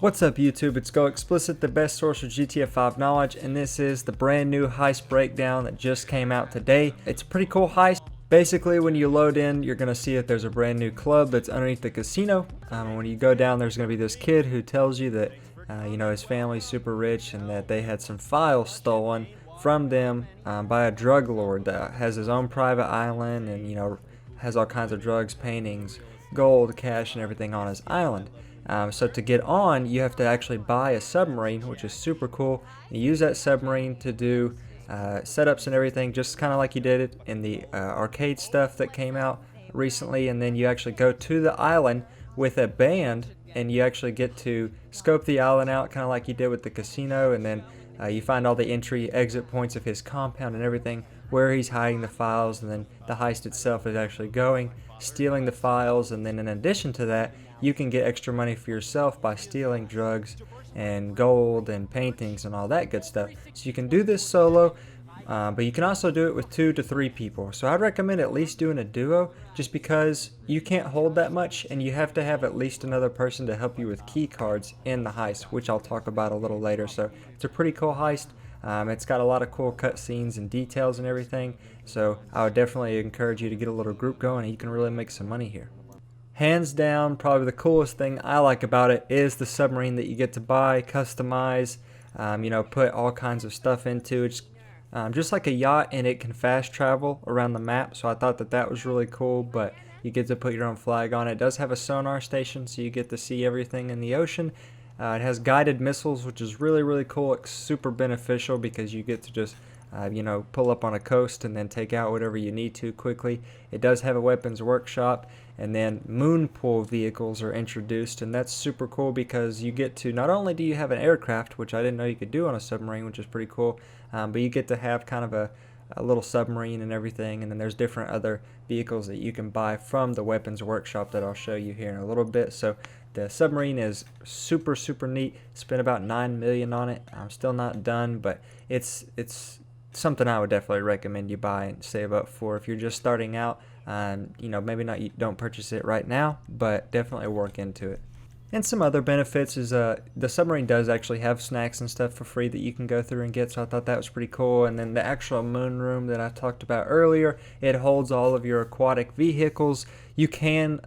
What's up YouTube, it's Go Explicit, the best source for GTA 5 knowledge, and this is the brand new heist breakdown that just came out today. It's a pretty cool heist. Basically, when you load in, you're going to see that there's a brand new club that's underneath the casino. When you go down, there's going to be this kid who tells you that his family's super rich and that they had some files stolen from them by a drug lord that has his own private island and has all kinds of drugs, paintings, gold, cash, and everything on his island. So to get on, you have to actually buy a submarine, which is super cool. You use that submarine to do setups and everything, just kind of like you did it in the arcade stuff that came out recently. And then you actually go to the island with a band, and you actually get to scope the island out, kind of like you did with the casino. And then you find all the entry, exit points of his compound and everything, where he's hiding the files. And then the heist itself is actually going, stealing the files, and then in addition to that, you can get extra money for yourself by stealing drugs and gold and paintings and all that good stuff. So you can do this solo, but you can also do it with 2 to 3 people. So I'd recommend at least doing a duo, just because you can't hold that much and you have to have at least another person to help you with key cards in the heist, which I'll talk about a little later. So it's a pretty cool heist. It's got a lot of cool cutscenes and details and everything. So I would definitely encourage you to get a little group going, and you can really make some money here. Hands down, probably the coolest thing I like about it is the submarine that you get to buy, customize, put all kinds of stuff into. It's just like a yacht, and it can fast travel around the map, so I thought that was really cool, but you get to put your own flag on it. It does have a sonar station, so you get to see everything in the ocean. It has guided missiles, which is really, really cool. It's super beneficial because you get to just pull up on a coast and then take out whatever you need to quickly. It does have a weapons workshop, and then moon pool vehicles are introduced, and that's super cool because you get to, not only do you have an aircraft, which I didn't know you could do on a submarine, which is pretty cool, but you get to have kind of a little submarine and everything, and then there's different other vehicles that you can buy from the weapons workshop that I'll show you here in a little bit. So the submarine is super, super neat. Spent about $9 million on it. I'm still not done, but it's something I would definitely recommend you buy and save up for if you're just starting out. Maybe don't purchase it right now, but definitely work into it. And some other benefits is the submarine does actually have snacks and stuff for free that you can go through and get, so I thought that was pretty cool. And then the actual moon room that I talked about earlier, it holds all of your aquatic vehicles. You can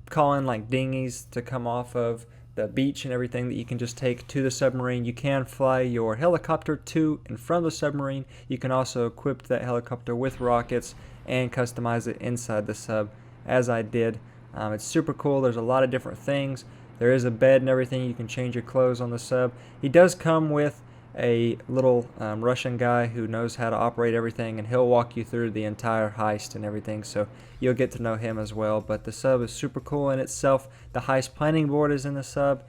call in like dinghies to come off of the beach and everything that you can just take to the submarine. You can fly your helicopter to and from the submarine. You can also equip that helicopter with rockets and customize it inside the sub, as I did. It's super cool. There's a lot of different things. There is a bed and everything. You can change your clothes on the sub. He does come with a little Russian guy who knows how to operate everything, and he'll walk you through the entire heist and everything, so you'll get to know him as well. But the sub is super cool in itself. The heist planning board is in the sub.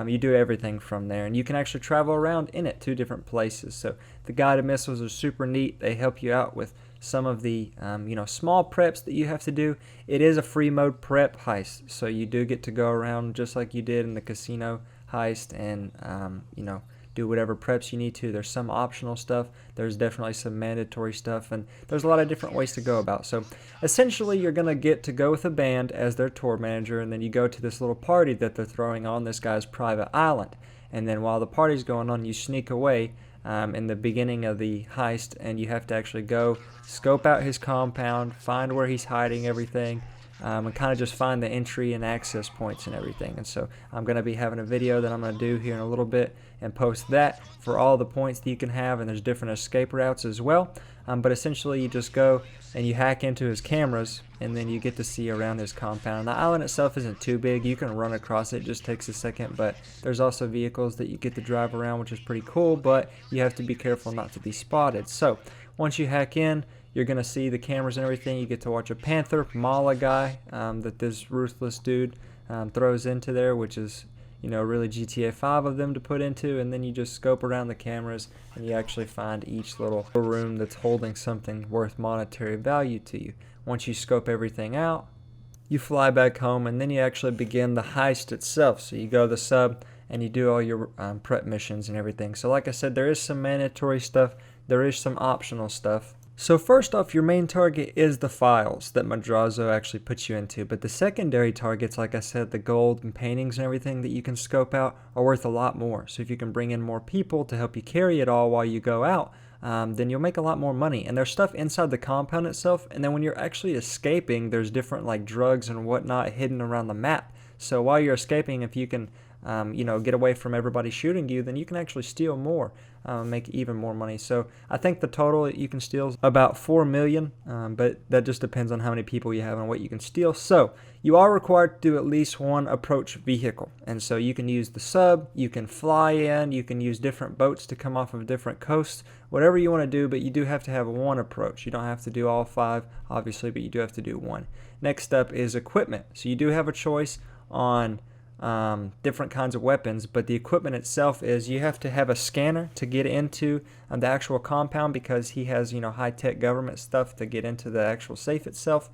You do everything from there, and you can actually travel around in it to different places. So the guided missiles are super neat. They help you out with some of the small preps that you have to do. It is a free mode prep heist, so you do get to go around just like you did in the casino heist and do whatever preps you need to. There's some optional stuff. There's definitely some mandatory stuff, and there's a lot of different ways to go about. So essentially, you're going to get to go with a band as their tour manager, and then you go to this little party that they're throwing on this guy's private island. And then while the party's going on, you sneak away in the beginning of the heist, and you have to actually go scope out his compound, find where he's hiding everything, and kind of just find the entry and access points and everything. And so I'm going to be having a video that I'm going to do here in a little bit and post that for all the points that you can have, and there's different escape routes as well. But essentially you just go and you hack into his cameras, and then you get to see around his compound. The island itself isn't too big. You can run across it. It just takes a second, but there's also vehicles that you get to drive around, which is pretty cool, but you have to be careful not to be spotted. So once you hack in, you're going to see the cameras and everything. You get to watch a Panther Mala guy that this ruthless dude throws into there, which is really GTA 5 of them to put into. And then you just scope around the cameras, and you actually find each little room that's holding something worth monetary value to you. Once you scope everything out, you fly back home, and then you actually begin the heist itself. So you go to the sub and you do all your prep missions and everything. So like I said, there is some mandatory stuff. There is some optional stuff. So first off, your main target is the files that Madrazo actually puts you into, but the secondary targets, like I said, the gold and paintings and everything that you can scope out are worth a lot more. So if you can bring in more people to help you carry it all while you go out, then you'll make a lot more money. And there's stuff inside the compound itself, and then when you're actually escaping, there's different like drugs and whatnot hidden around the map. So while you're escaping, if you can get away from everybody shooting you, then you can actually steal more, make even more money. So I think the total that you can steal is about 4 million, but that just depends on how many people you have and what you can steal. So you are required to do at least one approach vehicle, and so you can use the sub, you can fly in, you can use different boats to come off of different coasts, whatever you want to do, but you do have to have one approach. You don't have to do all 5, obviously, but you do have to do one. Next up is equipment. So you do have a choice on different kinds of weapons, but the equipment itself is you have to have a scanner to get into the actual compound, because he has high-tech government stuff to get into the actual safe itself,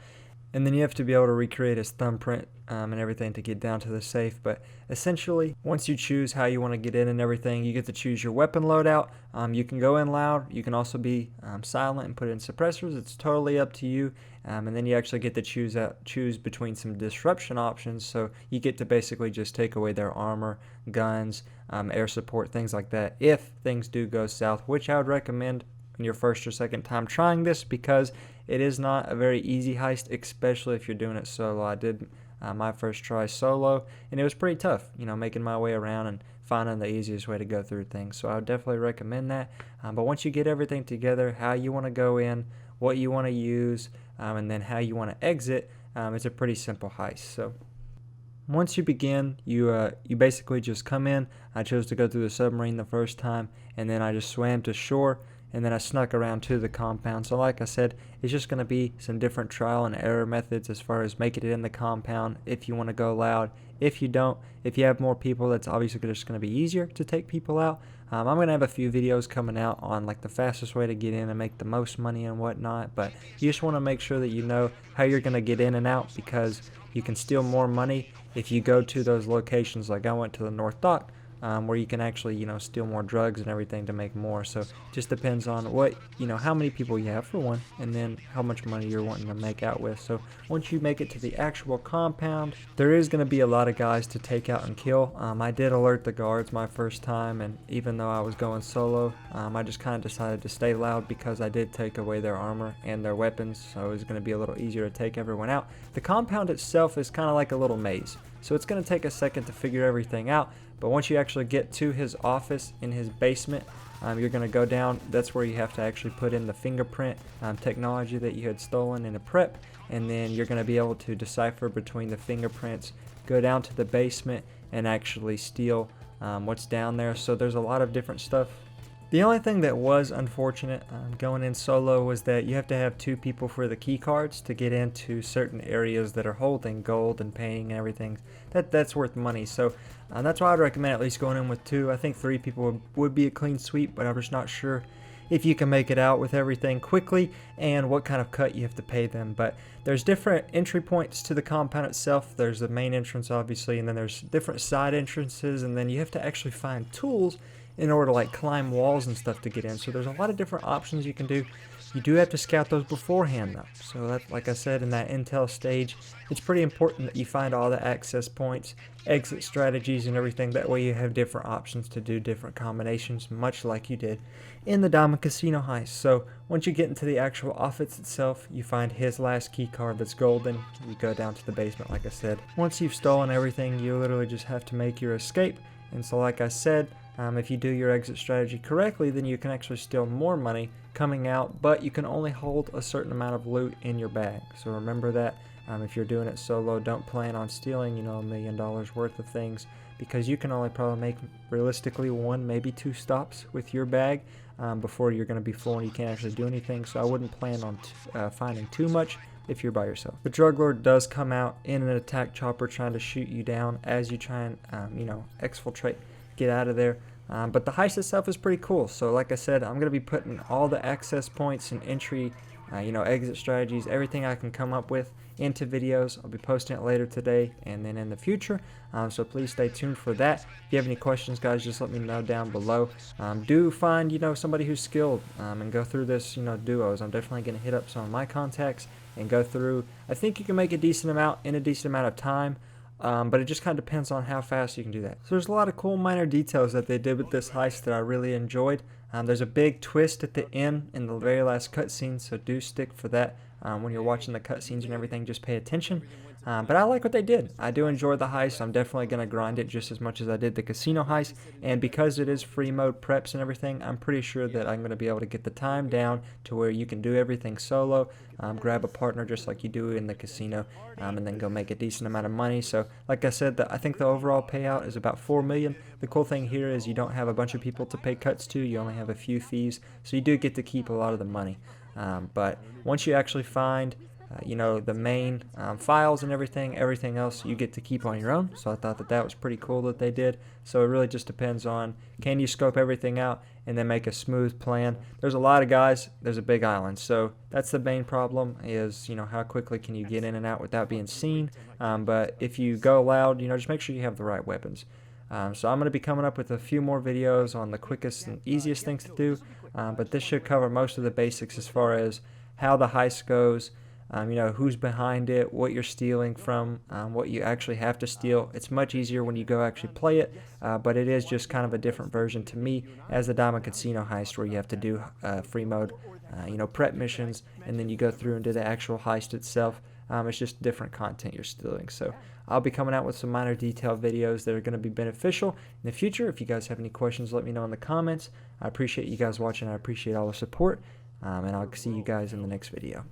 and then you have to be able to recreate his thumbprint and everything to get down to the safe. But essentially, once you choose how you want to get in and everything, you get to choose your weapon loadout. You can go in loud, you can also be silent and put in suppressors. It's totally up to you. And then you actually get to choose between some disruption options, so you get to basically just take away their armor, guns, air support, things like that, if things do go south, which I would recommend in your first or second time trying this, because it is not a very easy heist, especially if you're doing it solo. I did my first try solo, and it was pretty tough, making my way around and finding the easiest way to go through things. So I would definitely recommend that. But once you get everything together, how you want to go in, what you want to use, and then how you want to exit, it's a pretty simple heist. So once you begin, you basically just come in. I chose to go through the submarine the first time, and then I just swam to shore, and then I snuck around to the compound. So like I said, it's just going to be some different trial and error methods as far as making it in the compound, if you want to go loud. If you don't, if you have more people, that's obviously just going to be easier to take people out. I'm going to have a few videos coming out on like the fastest way to get in and make the most money and whatnot, but you just want to make sure that you know how you're going to get in and out, because you can steal more money if you go to those locations. Like I went to the North Dock, where you can actually steal more drugs and everything to make more. So it just depends on what how many people you have for one, and then how much money you're wanting to make out with. So once you make it to the actual compound, there is going to be a lot of guys to take out and kill. I did alert the guards my first time, and even though I was going solo, I just kind of decided to stay loud, because I did take away their armor and their weapons, so it was going to be a little easier to take everyone out. The compound itself is kind of like a little maze, so it's going to take a second to figure everything out. But once you actually get to his office in his basement, you're going to go down. That's where you have to actually put in the fingerprint technology that you had stolen in a prep, and then you're going to be able to decipher between the fingerprints, go down to the basement, and actually steal what's down there. So there's a lot of different stuff. The only thing that was unfortunate going in solo was that you have to have 2 people for the key cards to get into certain areas that are holding gold and painting and everything. That's worth money. So that's why I'd recommend at least going in with 2. I think 3 people would be a clean sweep, but I'm just not sure if you can make it out with everything quickly and what kind of cut you have to pay them. But there's different entry points to the compound itself. There's the main entrance, obviously, and then there's different side entrances, and then you have to actually find tools in order to like climb walls and stuff to get in. So there's a lot of different options you can do. You do have to scout those beforehand though. So that, like I said, in that intel stage, it's pretty important that you find all the access points, exit strategies, and everything. That way you have different options to do different combinations, much like you did in the Diamond Casino heist. So once you get into the actual office itself, you find his last key card that's golden. You go down to the basement, like I said. Once you've stolen everything, you literally just have to make your escape. And so like I said, if you do your exit strategy correctly, then you can actually steal more money coming out, but you can only hold a certain amount of loot in your bag. So remember that. If you're doing it solo, don't plan on stealing $1 million worth of things, because you can only probably make realistically 1, maybe 2 stops with your bag before you're going to be full and you can't actually do anything. So I wouldn't plan on finding too much if you're by yourself. The drug lord does come out in an attack chopper trying to shoot you down as you try and exfiltrate, get out of there. But the heist itself is pretty cool. So like I said, I'm going to be putting all the access points and entry exit strategies, everything I can come up with into videos. I'll be posting it later today and then in the future, so please stay tuned for that. If you have any questions, guys, just let me know down below. Do find somebody who's skilled, and go through this duos. I'm definitely going to hit up some of my contacts and go through. I think you can make a decent amount in a decent amount of time, but it just kind of depends on how fast you can do that. So there's a lot of cool minor details that they did with this heist that I really enjoyed. There's a big twist at the end in the very last cutscene, so do stick for that. When you're watching the cutscenes and everything, just pay attention. But I like what they did. I do enjoy the heist. I'm definitely going to grind it just as much as I did the casino heist. And because it is free mode preps and everything, I'm pretty sure that I'm going to be able to get the time down to where you can do everything solo. Grab a partner just like you do in the casino, and then go make a decent amount of money. So like I said, I think the overall payout is about $4 million. The cool thing here is you don't have a bunch of people to pay cuts to. You only have a few thieves. So you do get to keep a lot of the money. But once you actually find the main files and everything else you get to keep on your own. So I thought that was pretty cool that they did. So it really just depends on, can you scope everything out and then make a smooth plan. There's a lot of guys, there's a big island, so that's the main problem is how quickly can you get in and out without being seen. But if you go loud, just make sure you have the right weapons. So I'm going to be coming up with a few more videos on the quickest and easiest things to do, but this should cover most of the basics as far as how the heist goes, who's behind it, what you're stealing from, what you actually have to steal. It's much easier when you go actually play it, but it is just kind of a different version to me as the Diamond Casino heist, where you have to do free mode, prep missions, and then you go through and do the actual heist itself. It's just different content you're stealing. So I'll be coming out with some minor detail videos that are going to be beneficial in the future. If you guys have any questions, let me know in the comments. I appreciate you guys watching. I appreciate all the support, and I'll see you guys in the next video.